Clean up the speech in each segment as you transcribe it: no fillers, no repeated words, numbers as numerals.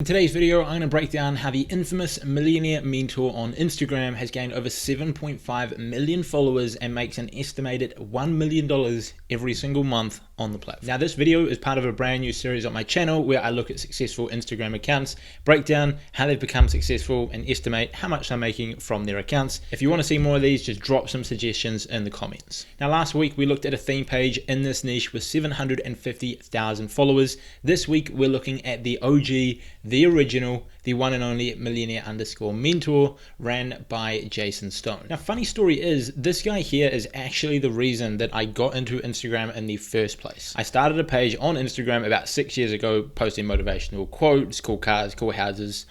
In today's video, I'm going to break down how the infamous millionaire mentor on Instagram has gained over 7.5 million followers and makes an estimated $1 million every single month on the platform. Now, this video is part of a brand new series on my channel where I look at successful Instagram accounts, break down how they've become successful, and estimate how much they're making from their accounts. If you want to see more of these, just drop some suggestions in the comments. Now, last week we looked at a theme page in this niche with 750,000 followers. This week we're looking at the OG, the original, the one and only millionaire_mentor ran by Jason Stone. Now, funny story is, this guy here is actually the reason that I got into Instagram in the first place. I started a page on Instagram about 6 years ago, posting motivational quotes, cool cars, cool houses,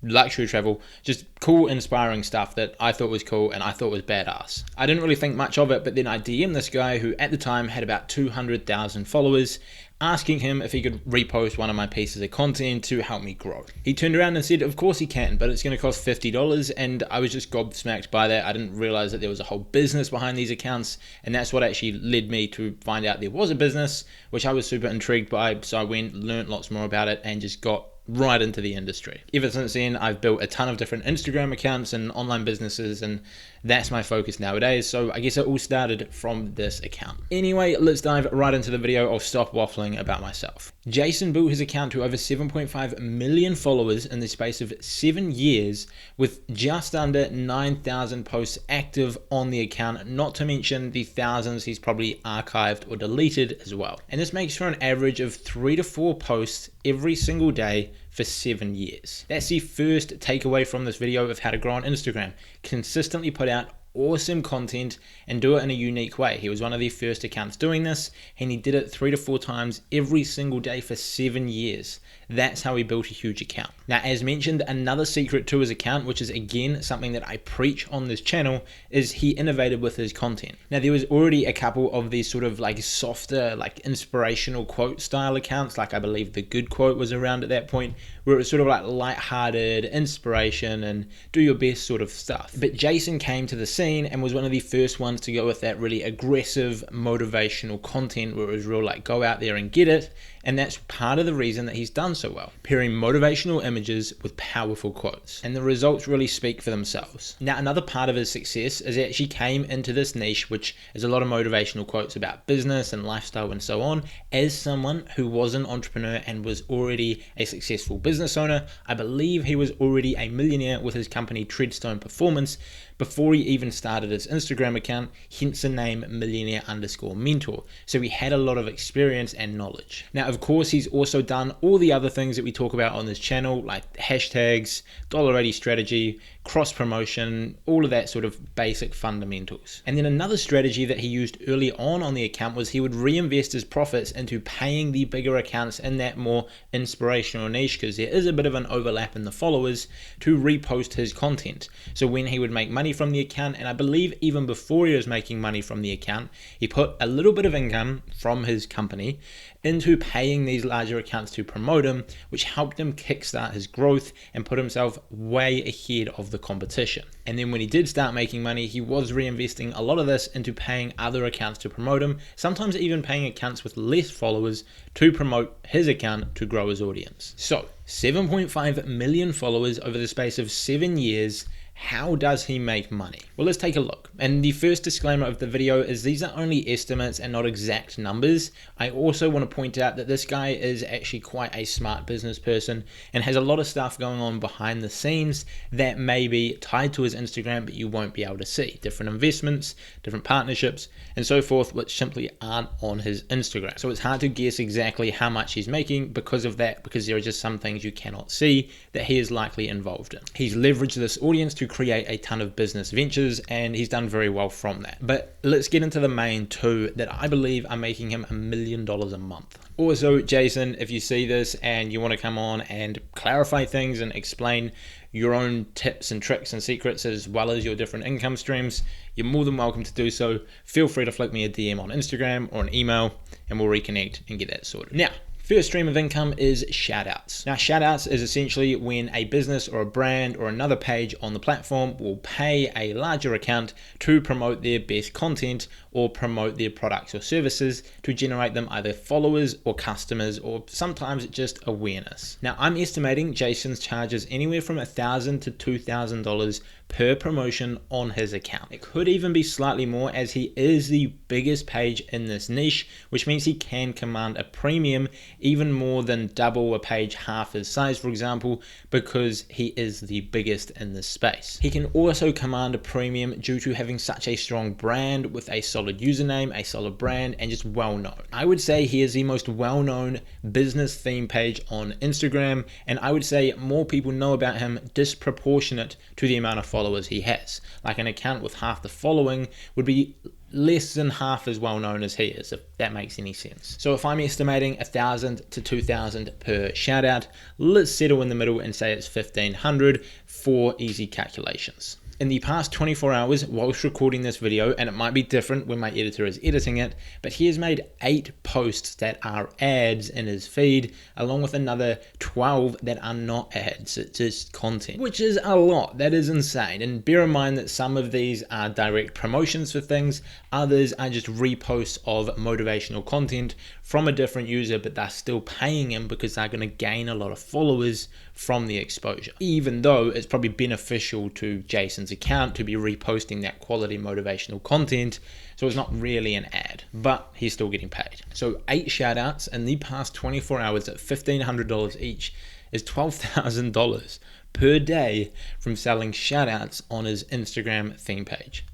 luxury travel, just cool, inspiring stuff that I thought was cool and I thought was badass. I didn't really think much of it, but then I DM'd this guy who at the time had about 200,000 followers, asking him if he could repost one of my pieces of content to help me grow. He turned around and said, of course he can, but it's going to cost $50, and I was just gobsmacked by that. I didn't realize that there was a whole business behind these accounts, and that's what actually led me to find out there was a business, which I was super intrigued by, so I went, learned lots more about it, and just got right into the industry. Ever since then, I've built a ton of different Instagram accounts and online businesses, and that's my focus nowadays. So I guess it all started from this account. Anyway, let's dive right into the video. I'll stop waffling about myself. Jason built his account to over 7.5 million followers in the space of 7 years, with just under 9,000 posts active on the account, not to mention the thousands he's probably archived or deleted as well. And this makes for an average of 3 to 4 posts every single day for 7 years. That's the first takeaway from this video of how to grow on Instagram. Consistently put out awesome content and do it in a unique way. He was one of the first accounts doing this, and he did it 3 to 4 times every single day for 7 years. That's how he built a huge account. Now, as mentioned, another secret to his account, which is again something that I preach on this channel, is he innovated with his content. Now, there was already a couple of these sort of like softer, like inspirational quote style accounts, like I believe The Good Quote was around at that point, where it was sort of like lighthearted inspiration and do your best sort of stuff. But Jason came to the scene and was one of the first ones to go with that really aggressive motivational content where it was real like go out there and get it. And that's part of the reason that he's done so well, pairing motivational images with powerful quotes. And the results really speak for themselves. Now, another part of his success is he actually came into this niche, which is a lot of motivational quotes about business and lifestyle and so on, as someone who was an entrepreneur and was already a successful business owner. I believe he was already a millionaire with his company Treadstone Performance before he even started his Instagram account, hence the name millionaire_mentor. So he had a lot of experience and knowledge. Now, of course, he's also done all the other things that we talk about on this channel, like hashtags, $80 strategy, cross promotion, all of that sort of basic fundamentals. And then another strategy that he used early on the account was he would reinvest his profits into paying the bigger accounts in that more inspirational niche, because there is a bit of an overlap in the followers, to repost his content. So when he would make money from the account, and I believe even before he was making money from the account, he put a little bit of income from his company into paying these larger accounts to promote him, which helped him kickstart his growth and put himself way ahead of the competition. And then when he did start making money, he was reinvesting a lot of this into paying other accounts to promote him, sometimes even paying accounts with less followers to promote his account to grow his audience. So 7.5 million followers over the space of 7 years. How does he make money? Well, let's take a look. And the first disclaimer of the video is these are only estimates and not exact numbers. I also want to point out that this guy is actually quite a smart business person and has a lot of stuff going on behind the scenes that may be tied to his Instagram, but you won't be able to see. Different investments, different partnerships, and so forth, which simply aren't on his Instagram. So it's hard to guess exactly how much he's making because of that, because there are just some things you cannot see that he is likely involved in. He's leveraged this audience to create a ton of business ventures, and he's done very well from that. But let's get into the main two that I believe are making him $1 million a month. Also, Jason, if you see this and you want to come on and clarify things and explain your own tips and tricks and secrets as well as your different income streams, you're more than welcome to do so. Feel free to flick me a DM on Instagram or an email and we'll reconnect and get that sorted. Now, First stream of income is shoutouts. Now, shoutouts is essentially when a business or a brand or another page on the platform will pay a larger account to promote their best content or promote their products or services to generate them either followers or customers or sometimes just awareness. Now, I'm estimating Jason's charges anywhere from $1,000 to $2,000 per promotion on his account. It could even be slightly more as he is the biggest page in this niche, which means he can command a premium even more than double a page half his size, for example, because he is the biggest in this space. He can also command a premium due to having such a strong brand with a solid username, a solid brand, and just well known. I would say he is the most well-known business theme page on Instagram, and I would say more people know about him disproportionate to the amount of followers he has. Like an account with half the following would be less than half as well known as he is, if that makes any sense. So if I'm estimating $1,000 to $2,000 per shout out, let's settle in the middle and say it's $1,500 for easy calculations. In the past 24 hours whilst recording this video, and it might be different when my editor is editing it, but he has made 8 posts that are ads in his feed, along with another 12 that are not ads, it's just content, which is a lot. That is insane. And bear in mind that some of these are direct promotions for things, others are just reposts of motivational content from a different user, but they're still paying him because they're going to gain a lot of followers from the exposure, even though it's probably beneficial to Jason's account to be reposting that quality motivational content. So it's not really an ad, but he's still getting paid. So 8 shoutouts in the past 24 hours at $1,500 each is $12,000 per day from selling shoutouts on his Instagram theme page.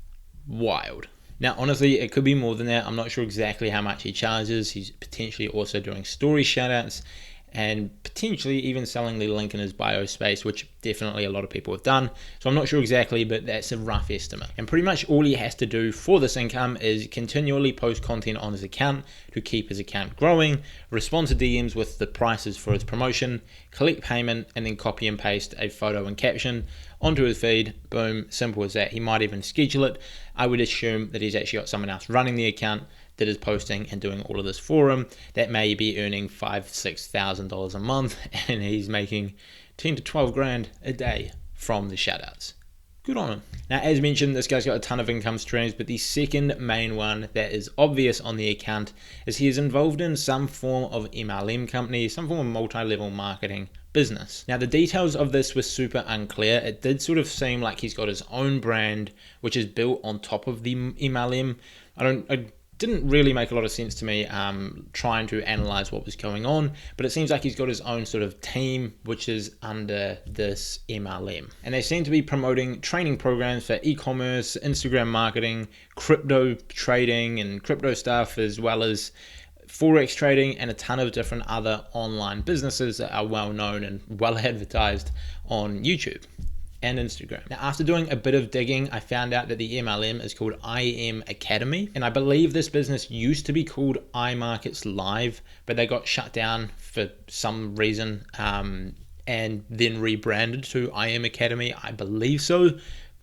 Wild. Now, honestly, it could be more than that. I'm not sure exactly how much he charges. He's potentially also doing story shoutouts and potentially even selling the link in his bio space, which definitely a lot of people have done. So I'm not sure exactly, but that's a rough estimate. And pretty much all he has to do for this income is continually post content on his account to keep his account growing, respond to DMs with the prices for his promotion, collect payment, and then copy and paste a photo and caption onto his feed. Boom, simple as that. He might even schedule it. I would assume that he's actually got someone else running the account that is posting and doing all of this for him that may be earning $5,000-$6,000 a month, and he's making 10 to 12 grand a day from the shoutouts. Good on him. Now, as mentioned, this guy's got a ton of income streams, but the second main one that is obvious on the account is he is involved in some form of MLM company, some form of multi-level marketing business. Now, the details of this were super unclear. It did sort of seem like he's got his own brand, which is built on top of the MLM. I didn't really make a lot of sense to me trying to analyze what was going on, but it seems like he's got his own sort of team which is under this MLM, and they seem to be promoting training programs for e-commerce, Instagram marketing, crypto trading and crypto stuff, as well as forex trading and a ton of different other online businesses that are well known and well advertised on YouTube and Instagram. Now, after doing a bit of digging, I found out that the MLM is called IM Academy, and I believe this business used to be called iMarkets Live, but they got shut down for some reason and then rebranded to IM Academy. I believe so.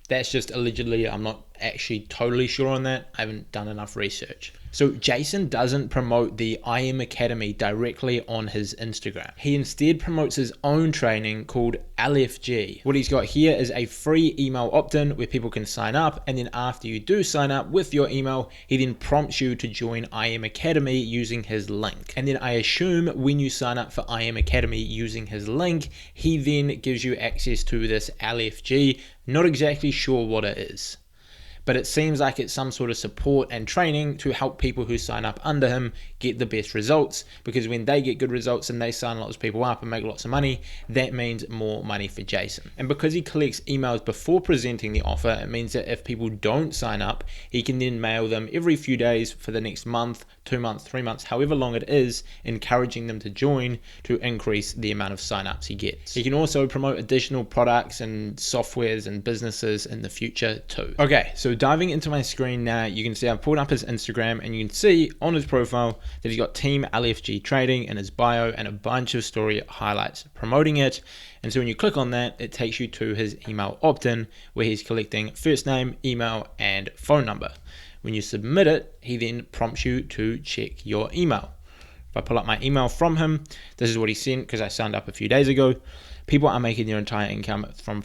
That's just allegedly. I'm not actually totally sure on that. I haven't done enough research. So Jason doesn't promote the IM Academy directly on his Instagram. He instead promotes his own training called LFG. What he's got here is a free email opt-in where people can sign up, and then after you do sign up with your email, he then prompts you to join IM Academy using his link. And then I assume when you sign up for IM Academy using his link, he then gives you access to this LFG. Not exactly sure what it is, but it seems like it's some sort of support and training to help people who sign up under him get the best results, because when they get good results and they sign lots of people up and make lots of money, that means more money for Jason. And because he collects emails before presenting the offer, it means that if people don't sign up, he can then mail them every few days for the next month, 2 months, 3 months, however long it is, encouraging them to join to increase the amount of signups he gets. He can also promote additional products and softwares and businesses in the future too. Okay, so diving into my screen now, you can see I've pulled up his Instagram, and you can see on his profile that he's got Team LFG Trading in his bio and a bunch of story highlights promoting it. And so when you click on that, it takes you to his email opt-in where he's collecting first name, email, and phone number. When you submit it, he then prompts you to check your email. If I pull up my email from him, this is what he sent because I signed up a few days ago. People are making their entire income from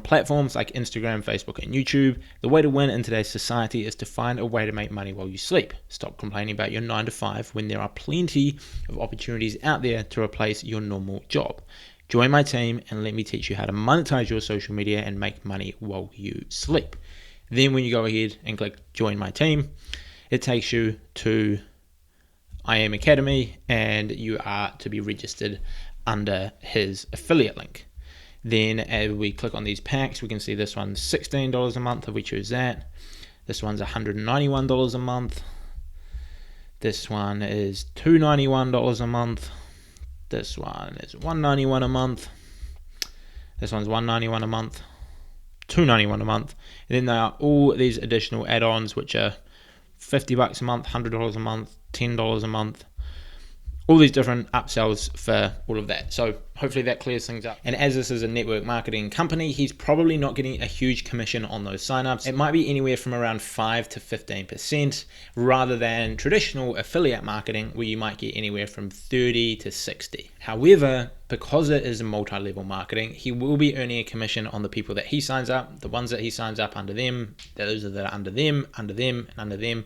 platforms like Instagram, Facebook, and YouTube. The way to win in today's society is to find a way to make money while you sleep. Stop complaining about your 9 to 5 when there are plenty of opportunities out there to replace your normal job. Join my team and let me teach you how to monetize your social media and make money while you sleep. Then when you go ahead and click join my team, it takes you to I Am Academy and you are to be registered under his affiliate link. Then as we click on these packs, we can see this one's $16 a month if we choose that. This one's $191 a month. This one is $291 a month. This one is $191 a month. This one's $191 a month. $291 a month. And then there are all these additional add-ons which are $50 a month, $100 a month, $10 a month. All these different upsells for all of that. So hopefully that clears things up. And as this is a network marketing company, he's probably not getting a huge commission on those signups. It might be anywhere from around 5 to 15% rather than traditional affiliate marketing where you might get anywhere from 30 to 60. However, because it is multi-level marketing, he will be earning a commission on the people that he signs up, the ones that he signs up under them, those that are under them, and under them,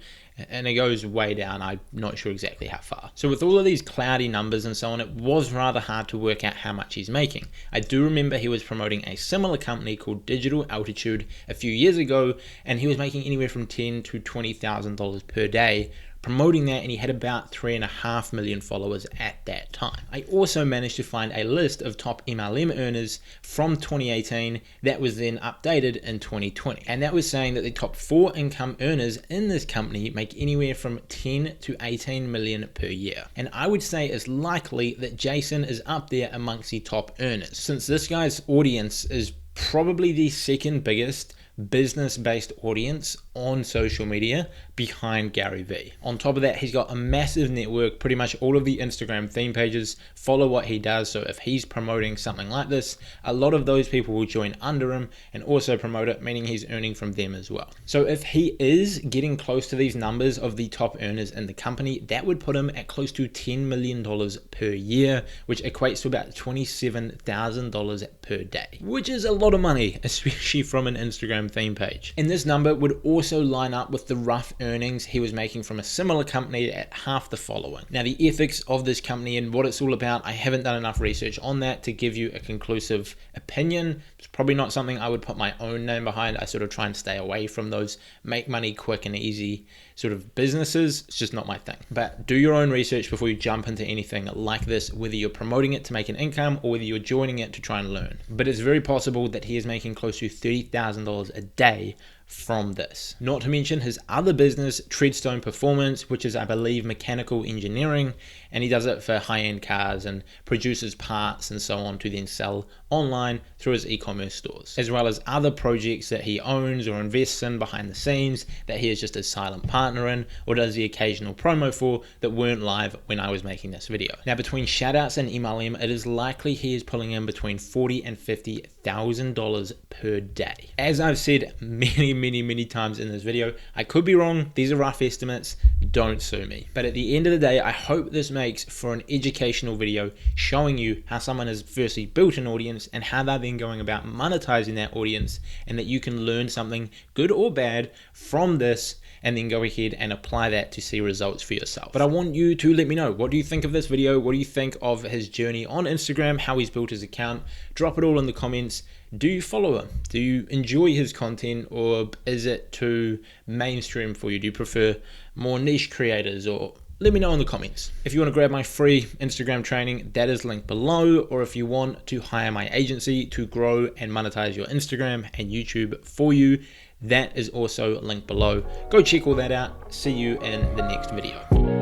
and it goes way down. I'm not sure exactly how far. So with all of these cloudy numbers and so on, it was rather hard to work out how much he's making. I do remember he was promoting a similar company called Digital Altitude a few years ago, and he was making anywhere from $10,000 to $20,000 per day promoting that, and he had about 3.5 million followers at that time. I also managed to find a list of top MLM earners from 2018 that was then updated in 2020, and that was saying that the top 4 income earners in this company make anywhere from 10 to 18 million per year. And I would say it's likely that Jason is up there amongst the top earners, since this guy's audience is probably the second biggest business-based audience on social media behind Gary Vee. On top of that, he's got a massive network. Pretty much all of the Instagram theme pages follow what he does, so if he's promoting something like this, a lot of those people will join under him and also promote it, meaning he's earning from them as well. So if he is getting close to these numbers of the top earners in the company, that would put him at close to $10 million per year, which equates to about $27,000 per day, which is a lot of money, especially from an Instagram theme page. And this number would also line up with the rough earnings he was making from a similar company at half the following. Now, the ethics of this company and what it's all about, I haven't done enough research on that to give you a conclusive opinion. It's probably not something I would put my own name behind. I sort of try and stay away from those make money quick and easy sort of businesses. It's just not my thing. But do your own research before you jump into anything like this, whether you're promoting it to make an income or whether you're joining it to try and learn. But it's very possible that he is making close to $30,000 a day from this. Not to mention his other business, Treadstone Performance, which is, I believe, mechanical engineering, and he does it for high-end cars and produces parts and so on to then sell online through his e-commerce stores, as well as other projects that he owns or invests in behind the scenes that he is just a silent partner in or does the occasional promo for that weren't live when I was making this video. Now, between Shoutouts and MLM, it is likely he is pulling in between $40,000 and $50,000 per day. As I've said many times in this video, I could be wrong. These are rough estimates. Don't sue me. But at the end of the day, I hope this makes for an educational video showing you how someone has firstly built an audience and how they're then going about monetizing that audience, and that you can learn something good or bad from this and then go ahead and apply that to see results for yourself. But I want you to let me know, what do you think of this video? What do you think of his journey on Instagram, how he's built his account? Drop it all in the comments. Do you follow him? Do you enjoy his content, or is it too mainstream for you? Do you prefer more niche creators? Or let me know in the comments. If you want to grab my free Instagram training, that is linked below. Or if you want to hire my agency to grow and monetize your Instagram and YouTube for you, that is also linked below. Go check all that out. See you in the next video.